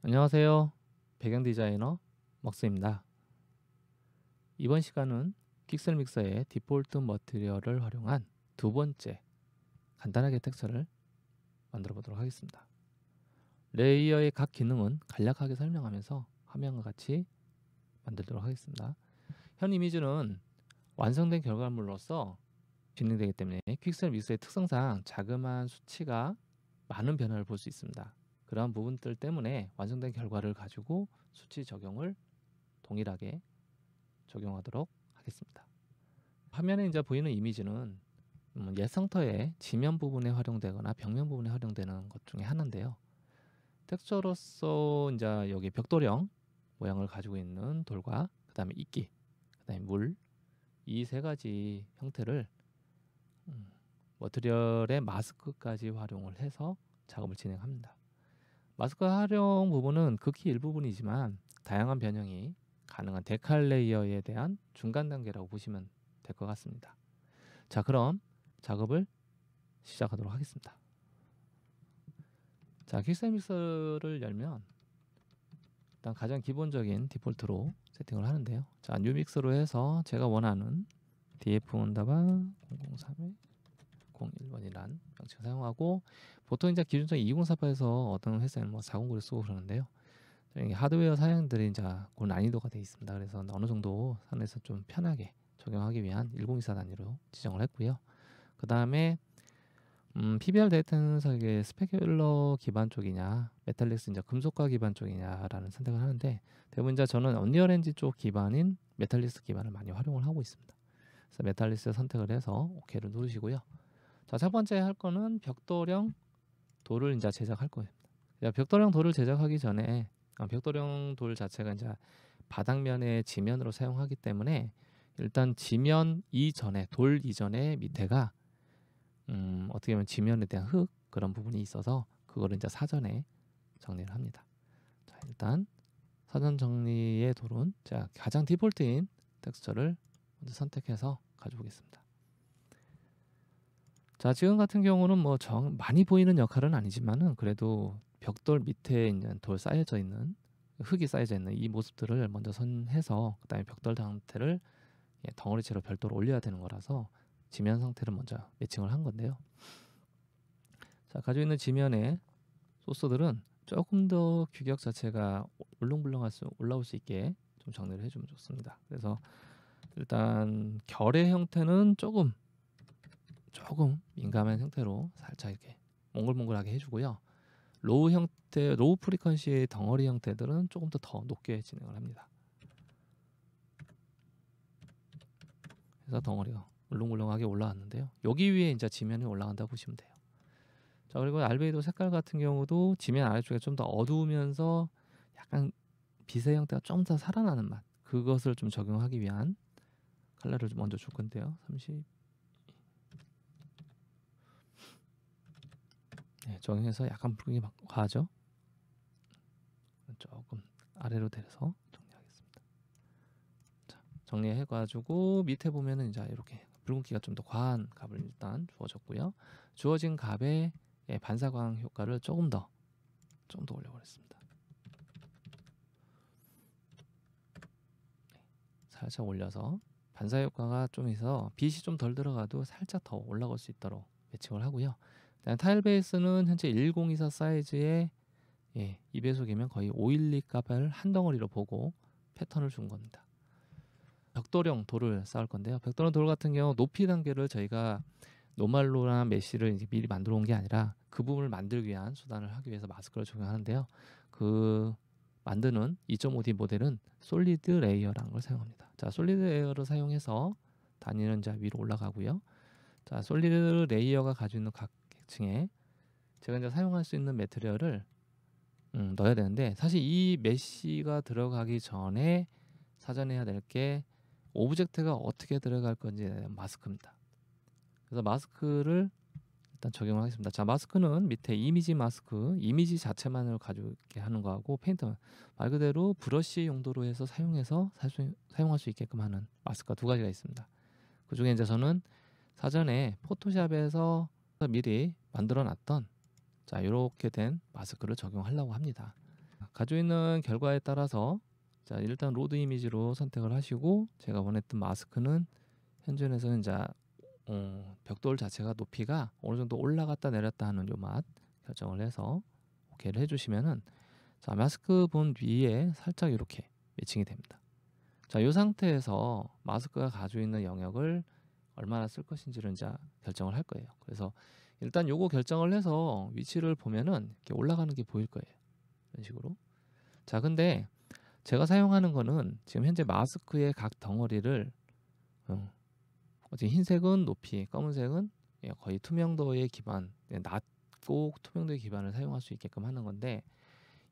안녕하세요. 배경 디자이너 먹스입니다. 이번 시간은 픽셀 믹서의 디폴트 머티리얼을 활용한 두 번째 간단하게 텍스처를 만들어 보도록 하겠습니다. 레이어의 각 기능은 간략하게 설명하면서 화면과 같이 만들도록 하겠습니다. 현 이미지는 완성된 결과물로서 진행되기 때문에 픽셀 믹서의 특성상 자그마한 수치가 많은 변화를 볼 수 있습니다. 그러한 부분들 때문에 완성된 결과를 가지고 수치 적용을 동일하게 적용하도록 하겠습니다. 화면에 이제 보이는 이미지는 옛 성터의 지면 부분에 활용되거나 벽면 부분에 활용되는 것 중에 하나인데요. 텍스처로서 이제 여기 벽돌형 모양을 가지고 있는 돌과 그다음에 이끼, 그다음에 물, 이 세 가지 형태를 머티리얼의 마스크까지 활용을 해서 작업을 진행합니다. 마스크 활용 부분은 극히 일부분이지만 다양한 변형이 가능한 데칼 레이어에 대한 중간 단계라고 보시면 될 것 같습니다. 자, 그럼 작업을 시작하도록 하겠습니다. 자, 픽셀 믹서를 열면 일단 가장 기본적인 디폴트로 세팅을 하는데요. 자, 뉴 믹서로 해서 제가 원하는 df-0031 01번이란 명칭을 사용하고, 보통 이제 기존적 2048에서 어떤 회사는 뭐 409를 쓰고 그러는데요. 하드웨어 사양들이 이제 그 난이도가 되어 있습니다. 그래서 어느 정도 선에서 좀 편하게 적용하기 위한 1024 단위로 지정을 했고요. 그 다음에 PBR 데이터는 이게 스페큘러 기반 쪽이냐, 메탈릭스 이제 금속과 기반 쪽이냐라는 선택을 하는데, 대부분 이제 저는 언리얼 엔진 쪽 기반인 메탈릭스 기반을 많이 활용을 하고 있습니다. 그래서 메탈릭스 선택을 해서 OK를 누르시고요. 자, 첫 번째 할 거는 벽돌형 돌을 이제 제작할 거예요. 벽돌형 돌을 제작하기 전에 벽돌형 돌 자체가 이제 바닥면의 지면으로 사용하기 때문에 일단 지면 이전에, 돌 이전에 밑에가 어떻게 보면 지면에 대한 흙 그런 부분이 있어서 그거를 이제 사전에 정리를 합니다. 자, 일단 사전 정리의 돌은 자, 가장 디폴트인 텍스처를 먼저 선택해서 가져오겠습니다. 자, 지금 같은 경우는 뭐 많이 보이는 역할은 아니지만은 그래도 벽돌 밑에 이제 돌 쌓여져 있는 흙이 쌓여져 있는 이 모습들을 먼저 선해서 그다음에 벽돌 상태를 덩어리째로 별도로 올려야 되는 거라서 지면 상태를 먼저 매칭을 한 건데요. 자, 가지고 있는 지면의 소스들은 조금 더 규격 자체가 울렁불렁할 수 올라올 수 있게 좀 정리를 해주면 좋습니다. 그래서 일단 결의 형태는 조금 민감한 형태로 살짝 이렇게 몽글몽글하게 해주고요. 로우 형태, 로우 프리퀀시의 덩어리 형태들은 조금 더 높게 진행을 합니다. 그래서 덩어리가 울렁울렁하게 올라왔는데요. 여기 위에 이제 지면이 올라간다 보시면 돼요. 자, 그리고 알베이도 색깔 같은 경우도 지면 아래쪽에 좀 더 어두우면서 약간 빛의 형태가 좀 더 살아나는 맛, 그것을 좀 적용하기 위한 컬러를 좀 먼저 줄 건데요. 30 적용해서 약간 붉게 과하죠. 조금 아래로 내려서 정리하겠습니다. 자, 정리해가지고 밑에 보면은 이제 이렇게 붉은기가 좀 더 과한 값을 일단 주어졌고요. 주어진 값의 반사광 효과를 조금 더 올려버렸습니다. 살짝 올려서 반사 효과가 좀 있어 빛이 좀 덜 들어가도 살짝 더 올라갈 수 있도록 매칭을 하고요. 타일 베이스는 현재 1024 사이즈의 2배속이면 거의 512 값을 한 덩어리로 보고 패턴을 준 겁니다. 벽돌형 돌을 쌓을 건데요. 벽돌형 돌 같은 경우 높이 단계를 저희가 노말로나 메쉬를 이제 미리 만들어 온 게 아니라 그 부분을 만들기 위한 수단을 하기 위해서 마스크를 적용하는데요. 그 만드는 2.5D 모델은 솔리드 레이어라는 걸 사용합니다. 자, 솔리드 레이어를 사용해서 단위는 이제 위로 올라가고요. 자, 솔리드 레이어가 가지고 있는 각 층에 제가 이제 사용할 수 있는 매트리얼을 넣어야 되는데, 사실 이 메쉬가 들어가기 전에 사전에 해야 될 게 오브젝트가 어떻게 들어갈 건지에 대한 마스크입니다. 그래서 마스크를 일단 적용하겠습니다. 자, 마스크는 밑에 이미지 마스크, 이미지 자체만을 가지고 있게 하는 거하고 페인트 말 그대로 브러쉬 용도로 해서 사용할 수 있게끔 하는 마스크가 두 가지가 있습니다. 그 중에 이제 저는 사전에 포토샵에서 미리 만들어 놨던 자, 이렇게 된 마스크를 적용하려고 합니다. 가지고 있는 결과에 따라서 자 일단 로드 이미지로 선택을 하시고 제가 원했던 마스크는 현존에서는 이제 벽돌 자체가 높이가 어느 정도 올라갔다 내렸다 하는 요 맛 결정을 해서 오케이를 해주시면은 자 마스크 본 위에 살짝 이렇게 매칭이 됩니다. 자, 이 상태에서 마스크가 가지고 있는 영역을 얼마나 쓸 것인지를 이제 결정을 할 거예요. 그래서 일단 요거 결정을 해서 위치를 보면은 이렇게 올라가는 게 보일 거예요. 이런 식으로. 자, 근데 제가 사용하는 거는 지금 현재 마스크의 각 덩어리를 흰색은 높이, 검은색은 거의 투명도의 기반, 낮고 투명도의 기반을 사용할 수 있게끔 하는 건데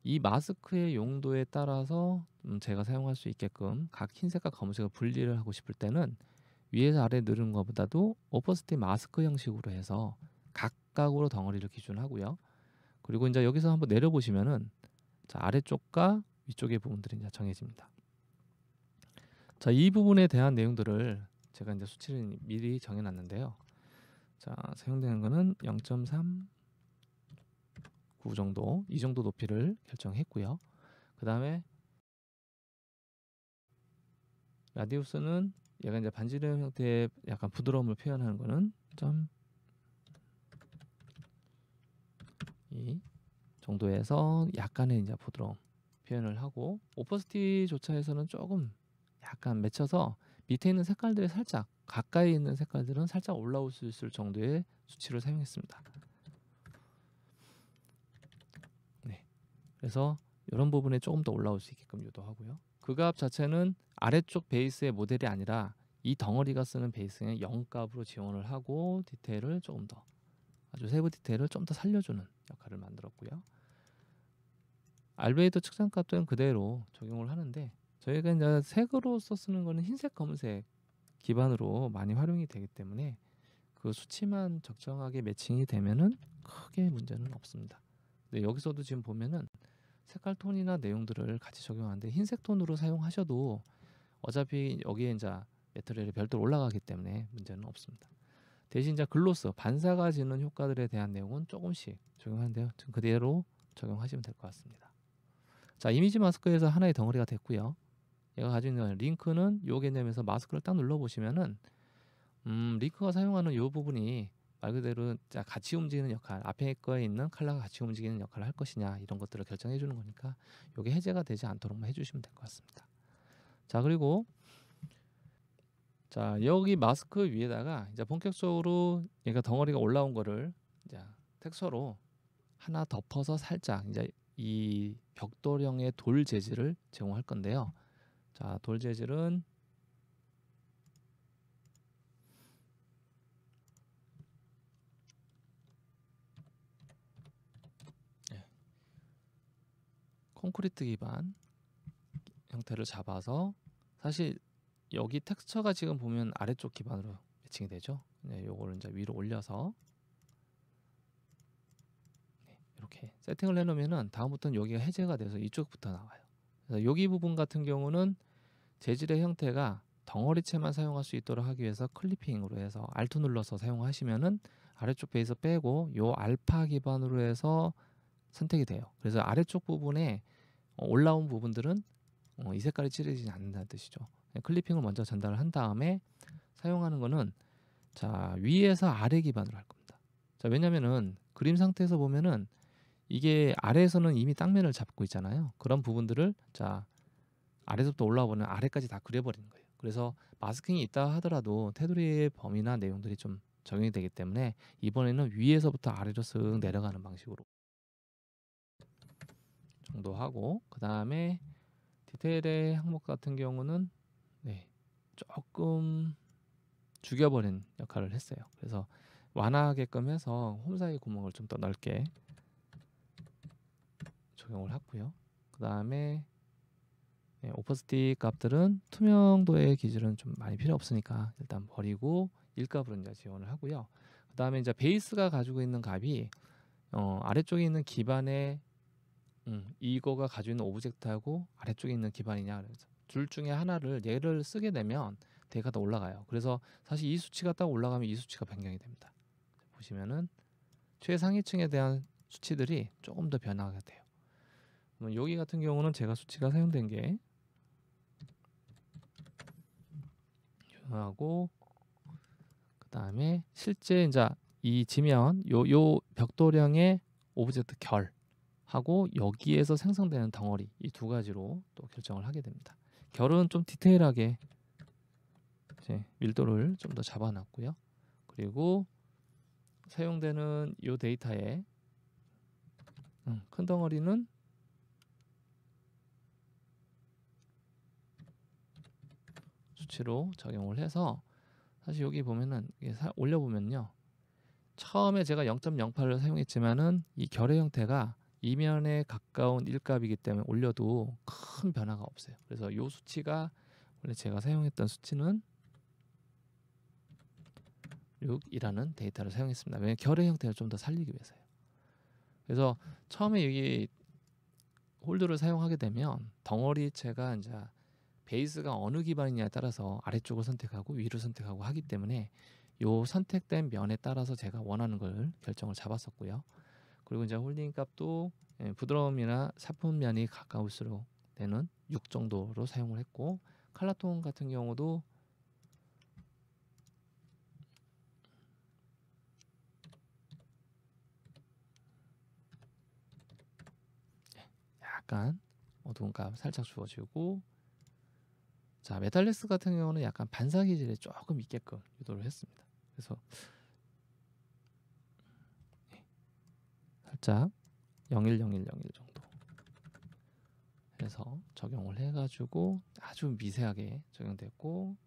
이 마스크의 용도에 따라서 제가 사용할 수 있게끔 각 흰색과 검은색을 분리를 하고 싶을 때는 위에서 아래 누르는 것보다도 오퍼시티 마스크 형식으로 해서 각각으로 덩어리를 기준하고요. 그리고 이제 여기서 한번 내려보시면은 자, 아래쪽과 위쪽의 부분들이 이제 정해집니다. 자, 이 부분에 대한 내용들을 제가 이제 수치를 미리 정해놨는데요. 자, 사용되는 거는 0.3 9 정도, 이 정도 높이를 결정했고요. 그 다음에 라디우스는 얘가 이제 반지름 형태의 약간 부드러움을 표현하는 거는 0.2 정도에서 약간의 이제 부드러움 표현을 하고 오퍼시티조차에서는 조금 약간 맺혀서 밑에 있는 색깔들이 살짝 가까이 있는 색깔들은 살짝 올라올 수 있을 정도의 수치를 사용했습니다. 네, 그래서 이런 부분에 조금 더 올라올 수 있게끔 유도하고요. 그 값 자체는 아래쪽 베이스의 모델이 아니라 이 덩어리가 쓰는 베이스는 0값으로 지원을 하고 디테일을 조금 더 아주 세부 디테일을 좀 더 살려주는 역할을 만들었고요. 알베이도 측정값들은 그대로 적용을 하는데 저희가 이제 색으로서 쓰는 거는 흰색, 검은색 기반으로 많이 활용이 되기 때문에 그 수치만 적정하게 매칭이 되면은 크게 문제는 없습니다. 근데 여기서도 지금 보면은 색깔 톤이나 내용들을 같이 적용하는데 흰색 톤으로 사용하셔도 어차피 여기에 이제 매트리얼이 별도로 올라가기 때문에 문제는 없습니다. 대신 이제 글로스, 반사가 지는 효과들에 대한 내용은 조금씩 적용하는데요. 지금 그대로 적용하시면 될 것 같습니다. 자, 이미지 마스크에서 하나의 덩어리가 됐고요. 얘가 가지고 있는 링크는 요 개념에서 마스크를 딱 눌러보시면은 링크가 사용하는 이 부분이 말 그대로 같이 움직이는 역할, 앞에 거에 있는 컬러가 같이 움직이는 역할을 할 것이냐 이런 것들을 결정해 주는 거니까 이게 해제가 되지 않도록만 해주시면 될 것 같습니다. 자, 그리고 자 여기 마스크 위에다가 이제 본격적으로 얘가 덩어리가 올라온 거를 이제 텍스처로 하나 덮어서 살짝 이제 이 벽돌형의 돌 재질을 제공할 건데요. 자, 돌 재질은 콘크리트 기반 형태를 잡아서 사실 여기 텍스처가 지금 보면 아래쪽 기반으로 매칭이 되죠. 네, 요거를 이제 위로 올려서 이렇게 세팅을 해놓으면은 다음부터는 여기가 해제가 돼서 이쪽부터 나와요. 그래서 여기 부분 같은 경우는 재질의 형태가 덩어리체만 사용할 수 있도록 하기 위해서 클리핑으로 해서 Alt 눌러서 사용하시면은 아래쪽 베이스 빼고 요 알파 기반으로 해서 선택이 돼요. 그래서 아래쪽 부분에 올라온 부분들은 이 색깔이 칠해지지 않는다는 뜻이죠. 클리핑을 먼저 전달을 한 다음에 사용하는 거는 자 위에서 아래 기반으로 할 겁니다. 자, 왜냐면은 그림 상태에서 보면은 이게 아래에서는 이미 땅면을 잡고 있잖아요. 그런 부분들을 자 아래서부터 올라오는 아래까지 다 그려버리는 거예요. 그래서 마스킹이 있다 하더라도 테두리의 범위나 내용들이 좀 적용이 되기 때문에 이번에는 위에서부터 아래로 쓱 내려가는 방식으로 정도 하고 그 다음에 디테일의 항목 같은 경우는 조금 죽여버린 역할을 했어요. 그래서 완화하게끔 해서 홈 사이 구멍을 좀 더 넓게 적용을 했고요. 그 다음에 오퍼시티 값들은 투명도의 기준은 좀 많이 필요 없으니까 일단 버리고 1값으로 이제 지원을 하고요. 그 다음에 이제 베이스가 가지고 있는 값이 아래쪽에 있는 기반에 이거가 가지고 있는 오브젝트하고 아래쪽에 있는 기반이냐 그래서 둘 중에 하나를 얘를 쓰게 되면 대가 더 올라가요. 그래서 사실 이 수치가 딱 올라가면 이 수치가 변경이 됩니다. 보시면은 최상위층에 대한 수치들이 조금 더 변화가 돼요. 그러면 여기 같은 경우는 제가 수치가 사용된 게 하고, 그 다음에 실제 이제 이 지면 요 벽돌형의 오브젝트 결 하고 여기에서 생성되는 덩어리, 이 두 가지로 또 결정을 하게 됩니다. 결은 좀 디테일하게 이제 밀도를 좀 더 잡아놨고요. 그리고 사용되는 이 데이터에 큰 덩어리는 수치로 적용을 해서, 사실 여기 보면은 이게 올려보면요, 처음에 제가 0.08을 사용했지만은 이 결의 형태가 이면에 가까운 일값이기 때문에 올려도 큰 변화가 없어요. 그래서 이 수치가 원래 제가 사용했던 수치는 6이라는 데이터를 사용했습니다. 왜냐하면 결의 형태를 좀 더 살리기 위해서요. 그래서 처음에 여기 홀드를 사용하게 되면 덩어리체가 이제 베이스가 어느 기반이냐에 따라서 아래쪽을 선택하고 위를 선택하고 하기 때문에 요 선택된 면에 따라서 제가 원하는 걸 결정을 잡았었고요. 그리고 이제 홀딩 값도 부드러움이나 사뿐면이 가까울수록 되는 6 정도로 사용을 했고, 칼라톤 같은 경우도 약간 어두운 값 살짝 주어지고, 자 메탈리스 같은 경우는 약간 반사 기질이 조금 있게끔 유도를 했습니다. 그래서 살짝 0.1010 정도 해서 적용을 해가지고 아주 미세하게 적용됐고,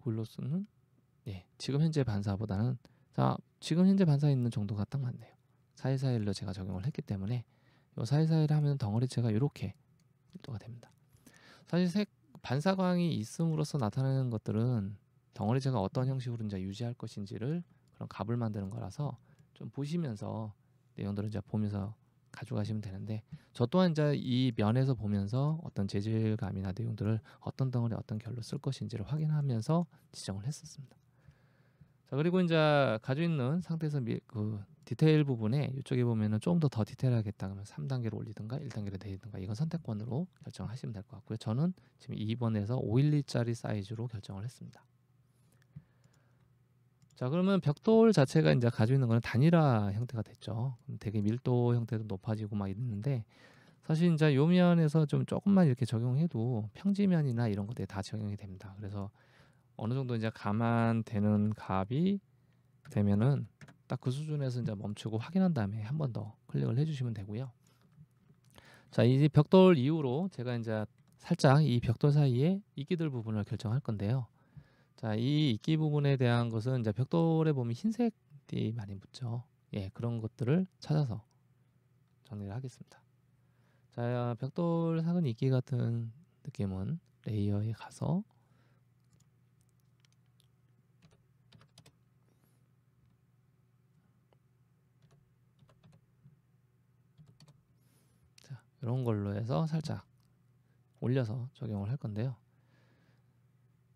글로스는 지금 현재 반사보다는, 자 지금 현재 반사 있는 정도가 딱 맞네요. 414일로 제가 적용을 했기 때문에 요 414일 하면 덩어리체가 이렇게 밀도가 됩니다. 사실 반사광이 있음으로써 나타나는 것들은 덩어리체가 어떤 형식으로 이제 유지할 것인지를 그런 값을 만드는 거라서 좀 보시면서 내용들을 이제 보면서 가져가시면 되는데, 저 또한 이제 이 면에서 보면서 어떤 재질감이나 내용들을 어떤 덩어리 어떤 결로 쓸 것인지를 확인하면서 지정을 했었습니다. 자 그리고 이제 가지고 있는 상태에서 그 디테일 부분에 이쪽에 보면은 좀 더 디테일하겠다 그러면 3단계로 올리든가 1단계로 내리든가 이건 선택권으로 결정하시면 될 것 같고요. 저는 지금 2번에서 512짜리 사이즈로 결정을 했습니다. 자 그러면 벽돌 자체가 이제 가지고 있는 거는 단일화 형태가 됐죠. 되게 밀도 형태도 높아지고 막 있는데, 사실 이제 요 면에서 좀 조금만 이렇게 적용해도 평지면이나 이런 것들이 다 적용이 됩니다. 그래서 어느 정도 이제 감안되는 값이 되면은 딱 그 수준에서 이제 멈추고 확인한 다음에 한 번 더 클릭을 해주시면 되고요. 자, 이 벽돌 이후로 제가 이제 살짝 이 벽돌 사이에 이끼들 부분을 결정할 건데요. 자, 이 이끼 부분에 대한 것은 이제 벽돌에 보면 흰색이 많이 묻죠. 그런 것들을 찾아서 정리를 하겠습니다. 자, 벽돌 삭은 이끼 같은 느낌은 레이어에 가서 이런 걸로 해서 살짝 올려서 적용을 할 건데요.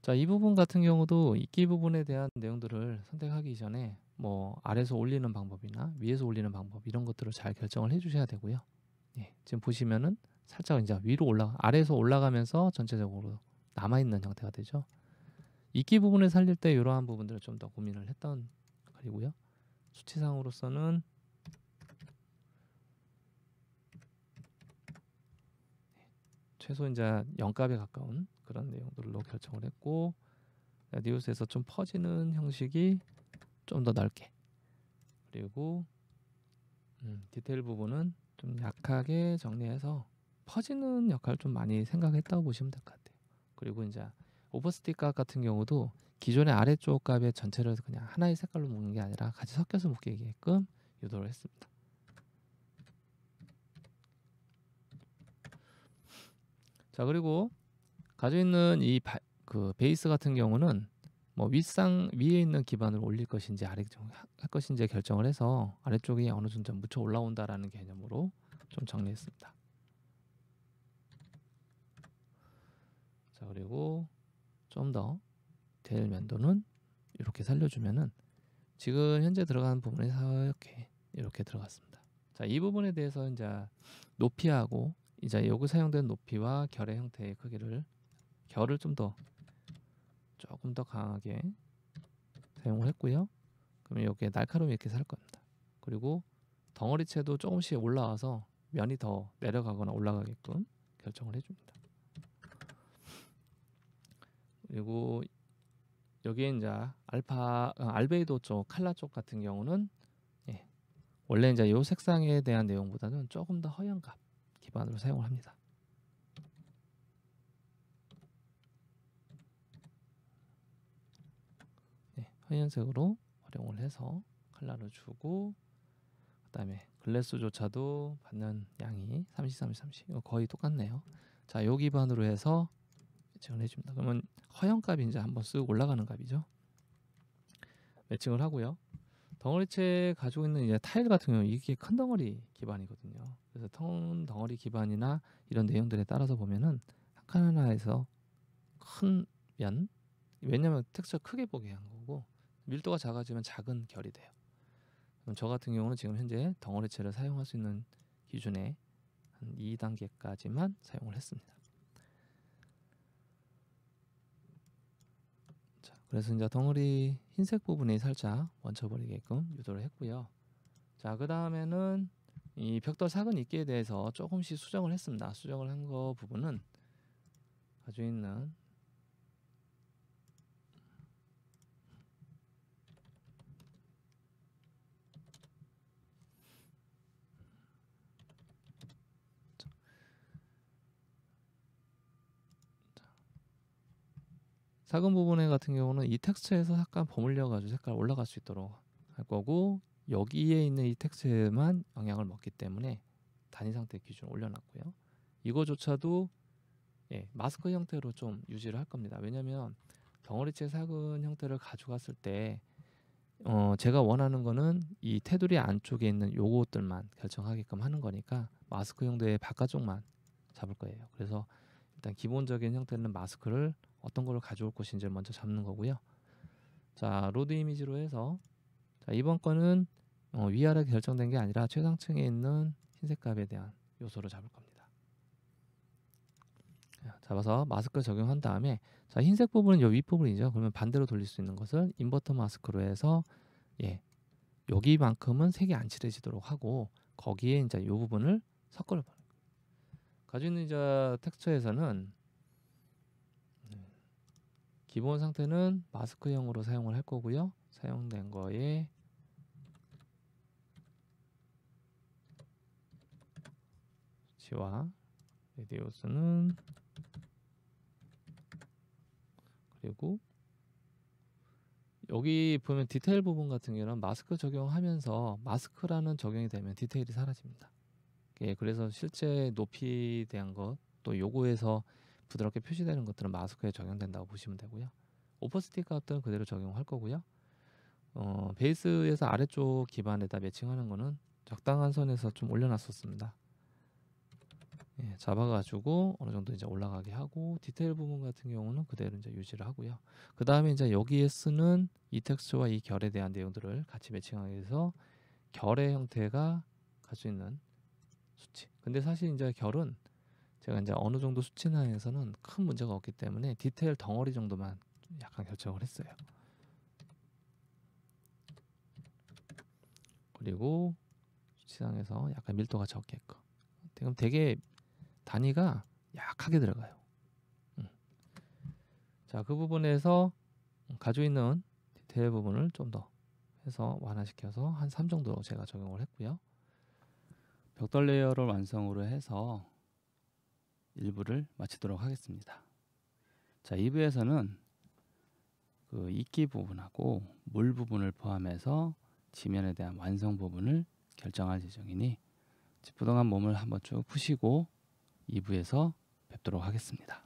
자, 이 부분 같은 경우도 이끼 부분에 대한 내용들을 선택하기 전에 뭐 아래에서 올리는 방법이나 위에서 올리는 방법 이런 것들을 잘 결정을 해 주셔야 되고요. 지금 보시면은 살짝 이제 위로 아래에서 올라가면서 전체적으로 남아있는 형태가 되죠. 이끼 부분을 살릴 때 이러한 부분들을 좀 더 고민을 했던 글이고요. 수치상으로서는 최소 이제 0값에 가까운 그런 내용들로 결정을 했고, 라디우스에서 좀 퍼지는 형식이 좀 더 넓게, 그리고 디테일 부분은 좀 약하게 정리해서 퍼지는 역할을 좀 많이 생각했다고 보시면 될 것 같아요. 그리고 이제 오버스틱 값 같은 경우도 기존의 아래쪽 값의 전체를 그냥 하나의 색깔로 묶는 게 아니라 같이 섞여서 묶이게끔 유도를 했습니다. 자 그리고 가지고 있는 그 베이스 같은 경우는 뭐 위에 있는 기반을 올릴 것인지 아래쪽 할 것인지 결정을 해서 아래쪽이 어느 정도 묻혀 올라온다라는 개념으로 좀 정리했습니다. 자 그리고 좀 더 디테일 면도는 이렇게 살려주면은 지금 현재 들어가는 부분에 이렇게 들어갔습니다. 자, 이 부분에 대해서 이제 높이하고 이제 여기 사용된 높이와 결의 형태의 크기를 결을 조금 더 강하게 사용을 했고요. 그러면 여기에 날카로움이 이렇게 살 겁니다. 그리고 덩어리체도 조금씩 올라와서 면이 더 내려가거나 올라가게끔 결정을 해줍니다. 그리고 여기에 이제 알베이도 쪽, 칼라 쪽 같은 경우는 원래 이제 이 색상에 대한 내용보다는 조금 더 허연값 기반으로 사용을 합니다. 허연색으로 활용을 해서 컬러를 주고, 그다음에 글래스조차도 받는 양이 30, 30, 30 거의 똑같네요. 자, 요 기반으로 해서 매칭을 해줍니다. 그러면 허연값이 이제 한번 쓱 올라가는 값이죠. 매칭을 하고요. 덩어리체 가지고 있는 이제 타일 같은 경우 이게 큰 덩어리 기반이거든요. 그래서 큰 덩어리 기반이나 이런 내용들에 따라서 보면은 한 칸 하나에서 큰 면, 왜냐면 텍스처 크게 보게 한 거고 밀도가 작아지면 작은 결이 돼요. 그럼 저 같은 경우는 지금 현재 덩어리체를 사용할 수 있는 기준에 한 2단계까지만 사용을 했습니다. 자, 그래서 이제 덩어리 흰색 부분이 살짝 얹혀버리게끔 유도를 했고요. 자, 그 다음에는 이 벽돌 삭은 있기에 대해서 조금씩 수정을 했습니다. 수정을 한 거 부분은 가지고 있는 삭은 부분에 같은 경우는 이 텍스처에서 약간 버물려 가지고 색깔 올라갈 수 있도록 할 거고, 여기에 있는 이 텍스처에만 영향을 먹기 때문에 단위 상태 기준 올려놨고요. 이거조차도 마스크 형태로 좀 유지를 할 겁니다. 왜냐면 덩어리체 삭은 형태를 가져갔을 때 제가 원하는 거는 이 테두리 안쪽에 있는 요것들만 결정하게끔 하는 거니까 마스크 형태의 바깥쪽만 잡을 거예요. 그래서 일단 기본적인 형태는 마스크를 어떤 걸로 가져올 것인지를 먼저 잡는 거고요. 자, 로드 이미지로 해서 자, 이번 거는 위아래 결정된 게 아니라 최상층에 있는 흰색 값에 대한 요소를 잡을 겁니다. 자, 잡아서 마스크 적용한 다음에 자, 흰색 부분은 요 윗부분이죠. 그러면 반대로 돌릴 수 있는 것을 인버터 마스크로 해서 여기만큼은 색이 안 칠해지도록 하고 거기에 이제 요 부분을 섞어버려요. 가지고 있는 이제 텍스처에서는 기본 상태는 마스크형으로 사용을 할 거고요. 사용된 거에 수치와 레디우스는 그리고 여기 보면 디테일 부분 같은 경우는 마스크 적용하면서 마스크라는 적용이 되면 디테일이 사라집니다. 그래서 실제 높이에 대한 것 또 요거에서 부드럽게 표시되는 것들은 마스크에 적용된다고 보시면 되고요. 오퍼시티 값들은 그대로 적용할 거고요. 베이스에서 아래쪽 기반에다 매칭하는 거는 적당한 선에서 좀 올려놨었습니다. 잡아가지고 어느 정도 이제 올라가게 하고 디테일 부분 같은 경우는 그대로 이제 유지를 하고요. 그 다음에 이제 여기에 쓰는 이 텍스처와 이 결에 대한 내용들을 같이 매칭하기 위해서 결의 형태가 가지고 있는 수치. 근데 사실 이제 결은 제가 이제 어느 정도 수치 내에서는 큰 문제가 없기 때문에 디테일 덩어리 정도만 약간 결정을 했어요. 그리고 수치상에서 약간 밀도가 적게끔. 그럼 되게 단위가 약하게 들어가요. 자, 그 부분에서 가지고 있는 디테일 부분을 좀 더 해서 완화시켜서 한 3 정도 제가 적용을 했고요. 벽돌 레이어를 완성으로 해서 1부를 마치도록 하겠습니다. 자, 2부에서는 그 이끼 부분하고 물 부분을 포함해서 지면에 대한 완성 부분을 결정할 예정이니 찌뿌둥한 몸을 한번 쭉 푸시고 2부에서 뵙도록 하겠습니다.